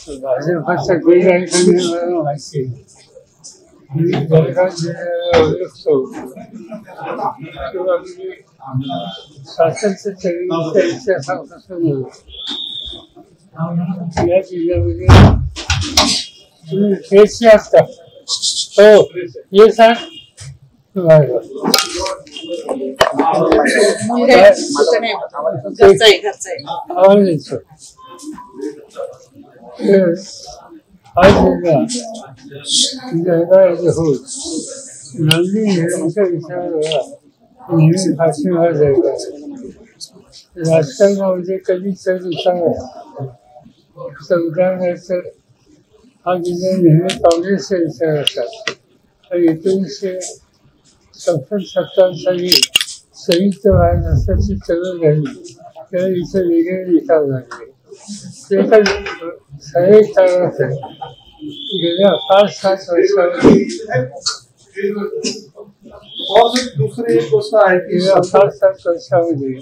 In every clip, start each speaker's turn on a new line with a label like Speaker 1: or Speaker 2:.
Speaker 1: भाजपचं गैरकायदेशीर माहिती जळगाव जिल्ह्याला ओळखतो किंवा स्वातंत्र्य चळवळीच्या इतिहासापासून या जिल्ह्यामध्ये तुम्ही फेसचे असता हो हे सांग आवाज येतो हा जिल्हा जळगाव होत गांधी नेहरूंच्या विचाराला नेहमी पाठिंबा द्यायचा राजकारणामध्ये कधी चढ उतार उदाहरणार्थ हा जिल्हा नेहमी काँग्रेसचा विचार असतात आणि 1967 साली संयुक्त महाराष्ट्राची चळवळ झाली तेव्हा इथे वेगळे विचार लागले ते काही सगळे काळात गेल्या 5-7 वर्षामध्ये
Speaker 2: दुसरी एक गोष्ट आहे की
Speaker 1: गेल्या 5-7 वर्षामध्ये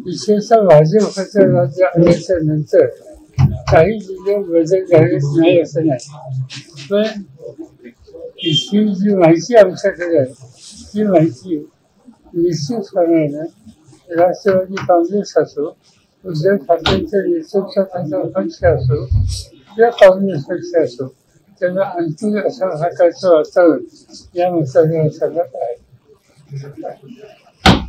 Speaker 1: विशेषतः भाजपच्या राज्य आल्याच्या नंतर काही जिल्ह्यात बदल झालेच नाही असं नाही पण ही जी माहिती आमच्याकडे आहे ती माहिती निश्चितपणे राष्ट्रवादी काँग्रेस असो उद्धव ठाकरेंच्या नेतृत्वाचा पक्ष असो किंवा काँग्रेस पक्ष असो त्यांना आणखी अशा प्रकारचं वातावरण या मतदारसंघात आहे.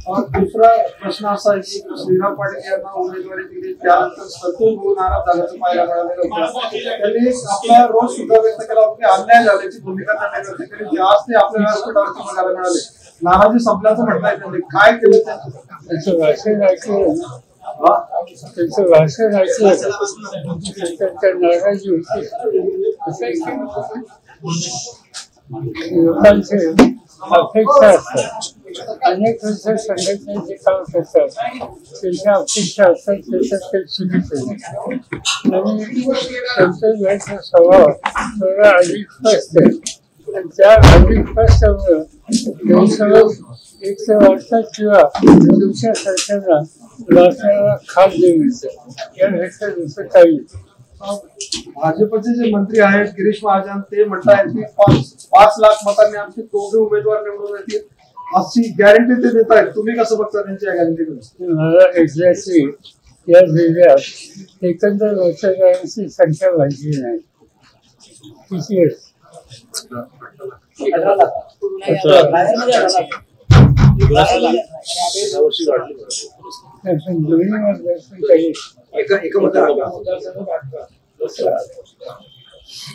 Speaker 2: दुसरा प्रश्न असा आहे की श्रीराम पाटील यांना उमेदवारी दिली त्यानंतर सतत नाराज झाल्याचं पाहायला मिळालेलं होतं. त्यांनी आपला रोज सुद्धा व्यक्त केला होता की अन्याय झाल्याची भूमिका त्यांनी व्यक्त केली आज ते आपल्या व्यासपीठावरती बघायला मिळाले. नाराजी संपल्याचं म्हणताय त्यांनी काय केलं
Speaker 1: त्यांचं भाषण ऐकलं त्यांचं भाषण ऐकलं त्यांच्या नाराजी होती लोकांचे अपेक्षा असतात अनेक वर्ष संघटनेचे काम करतात त्यांच्या अपेक्षा असतात त्याच्यात काही चुकीचं नाही आणि त्यांचं वेळचा स्वभाव थोडा अधिक स्पष्ट आहे आणि त्या अधिक स्पष्टमुळं गैरसमज एक तर वाटतात किंवा तुमच्या सरकारला राष्ट्राला खात देऊ यापेक्षा दुसरं काही
Speaker 2: भाजपचे जे मंत्री आहेत गिरीश महाजन ते म्हणतायत की 5 लाख मतांनी आमचे दोघे उमेदवार निवडून येतील अशी गॅरंटी ते देत आहेत. तुम्ही कसं बघता त्यांची या गॅरंटीकडे?
Speaker 1: मला एक्झॅक्टली या जिल्ह्यात एकंदर मतदारांची संख्या माहिती नाही किती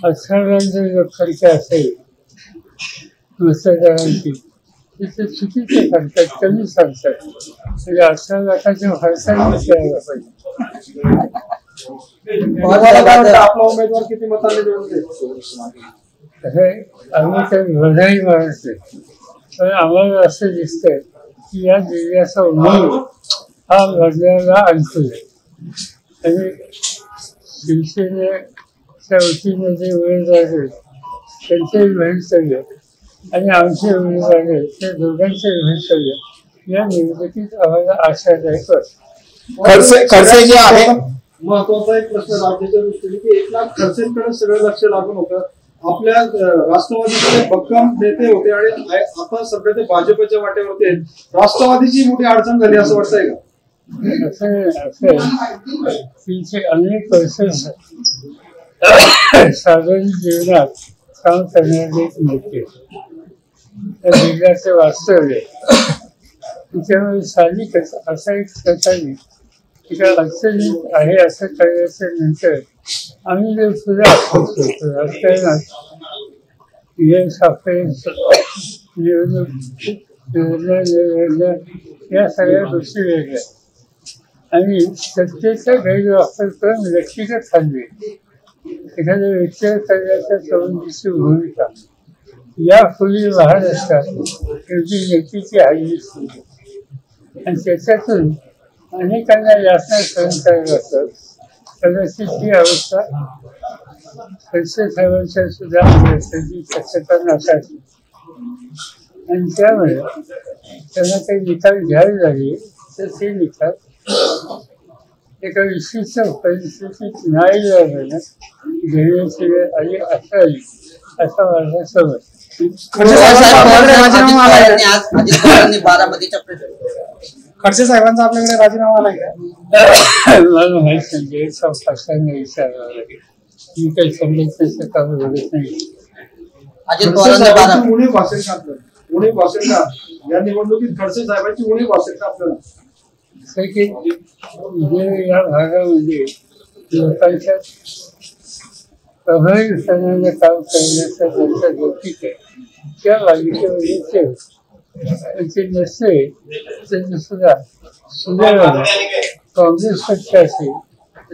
Speaker 1: अठरांचा जो खर्च असेल मतदारांची ते चुकीचे सांगतात कमी सांगतात म्हणजे 18 लाखाच्या खर्चाने द्यायला पाहिजे.
Speaker 2: आपला उमेदवार किती मतांनी निवडून
Speaker 1: आम्ही काही बधाई मारत नाही पण आम्हाला असं दिसतंय की या जिल्ह्याचा उमेद हा बदलायला आणतोय आणि शिवसेनेच्या वतीने जे उमेदवार आहेत त्यांचेही भवितव्य आणि आमचे उमेदवार आहेत त्या दोघांचे भवितव्य या निवडणुकीत आम्हाला आशादायक
Speaker 2: खर्चे जे आहे. महत्वाचा एक प्रश्न राज्याच्या दृष्टीने की 1 लाख खर्चेकडे सगळं लक्ष लागून होतं. आपल्या राष्ट्रवादीचे भक्कम नेते होते आणि आता सध्या ते भाजपच्या वाटेवरती आहेत. राष्ट्रवादीची मोठी अडचण झाली असं वाटतंय का?
Speaker 1: तिचे अनेक वर्ष सार्वजनिक जीवनात काम करणारे एक नेते त्या जिल्ह्याचे वास्तव्य त्याच्यामुळे साहजिक असा एक प्रकारे एका अडचणीत आहे असं कळल्याच्या नंतर आम्ही जे सुद्धा होतो राजकारणात यश अपयश निवडणूक या सगळ्या गोष्टी वेगळ्या आणि सत्तेचा गैरवापर करून व्यक्तिगत हल्ले एखाद्या व्यक्तीला करण्याच्या संबंधीची भूमिका यापूर्वी महाराष्ट्रात एवढी व्यक्तीची हल्ली सुरू आणि त्याच्यातून अनेकांना यातना सहन करायला असतात. कदाचित ही अवस्था खडसे साहेबांच्या सुद्धा असण्याची शक्यता नसावी आणि त्यामुळे त्यांना काही निकाल घ्यावे लागले तर ते निकाल एका विशिष्ट परिस्थितीत नाही झालं घेण्याची वेळ आली असावी असा माझा समज.
Speaker 2: खडसे साहेबांचा राजीनामा आलाय का?
Speaker 3: अजित पवारांनी बारामतीच्या
Speaker 2: खडसे साहेबांचा आपल्याकडे राजीनामा आलाय का?
Speaker 1: मला माहित नाही, पक्षाने विचारावं लागेल. मी काही समजत तसं काम बोलत नाही.
Speaker 3: अजित
Speaker 2: खडसे
Speaker 3: पवारांनी
Speaker 2: साहेबांची उणीव भासेल का आपल्याला? उणीव भासेल का या निवडणुकीत? खडसे साहेबांची उणीव भासेल का आपल्याला?
Speaker 1: असं की जे या भागामध्ये लोकांच्या प्रभावी विचाराने काम करण्याचा त्यांचा लौकिक आहे, त्या बाजूच्यामध्ये ते नसते तरी सुद्धा सुदैवाने काँग्रेस पक्ष असेल,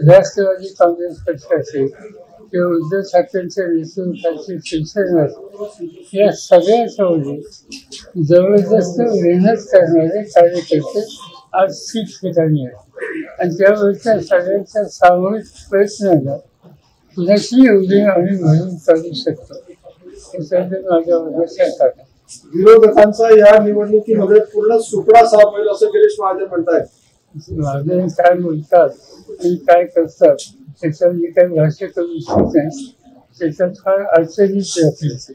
Speaker 1: राष्ट्रवादी काँग्रेस पक्ष असेल किंवा उद्धव ठाकरेंच्या नेतृत्वाची शिवसेना असेल, या सगळ्याच्यामध्ये जबरदस्त मेहनत करणारे कार्यकर्ते आज ठिकठिकाणी आहेत आणि त्यामुळे त्या सगळ्यांच्या सामूहिक प्रयत्नाला कुणाची एवढी आम्ही म्हणून करू शकतो याच्याबद्दल माझ्या शंका नाही.
Speaker 2: विरोधकांचा या निवडणुकीमध्ये पूर्ण सुपडा साफ होईल असं गिरीश महाजन म्हणतायत.
Speaker 1: महाजन काय बोलतात आणि काय करतात त्याच्यावर मी काही भाष्य करू इच्छित नाही. त्याच्यात फार अडचणीच असायची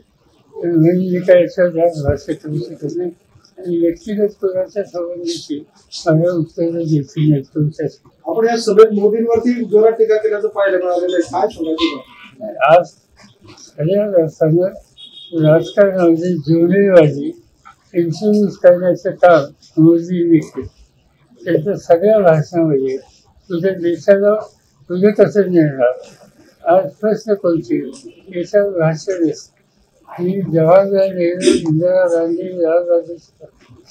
Speaker 1: म्हणून मी काय याच्यावर भाष्य करू शकत नाही आणि व्यक्तिगत कोणाच्या संबंधीची मला उत्तरं देखील नाहीत तुमच्याशी.
Speaker 2: आपण या सभेत मोदींवरती जोरात टीका केल्याचं पाहायला मिळालेलं आहे. काय सांगायचं?
Speaker 1: आज सगळ्या लोकांना राजकारणामध्ये जुळलेवादी इन्फ्लुअन्स करण्याचं काम मोदींनी केलं. त्याच्या सगळ्या भाषणामध्ये तुझ्या देशाला तुझं कसं मिळणार, आज प्रश्न कोणती याच्यावर भाष्य दिसतं. ही जवाहरलाल नेहरू, इंदिरा गांधी, लालबहादूर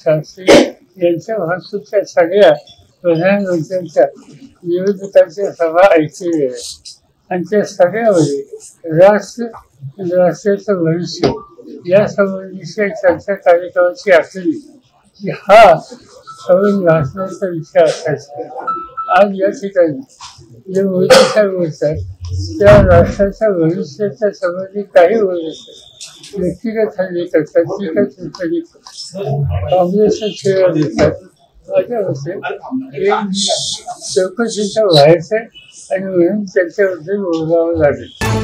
Speaker 1: शास्त्री यांच्या भाषेच्या सगळ्या प्रधानमंत्र्यांच्या निवडणुकांच्या सभा ऐकलेल्या आहेत आणि त्या सगळ्यामध्ये राष्ट्राचं भविष्य या संबंधीच्या चर्चा कार्यक्रमाची आखली की हा सगळं भाषणाचा विषय असायचा. आज या ठिकाणी जे मोदी साहेब बोलतात त्या राष्ट्राच्या भविष्याच्या संबंधी काही बोलत नाही. व्यक्तिगत हल्ले करतात, टीका टिप्पणी काँग्रेसचा खेळ देतात. माझ्या असेल हे चौकशीच्या बाहेरचं आणि म्हणून त्यांच्याबद्दल बोलावं लागेल.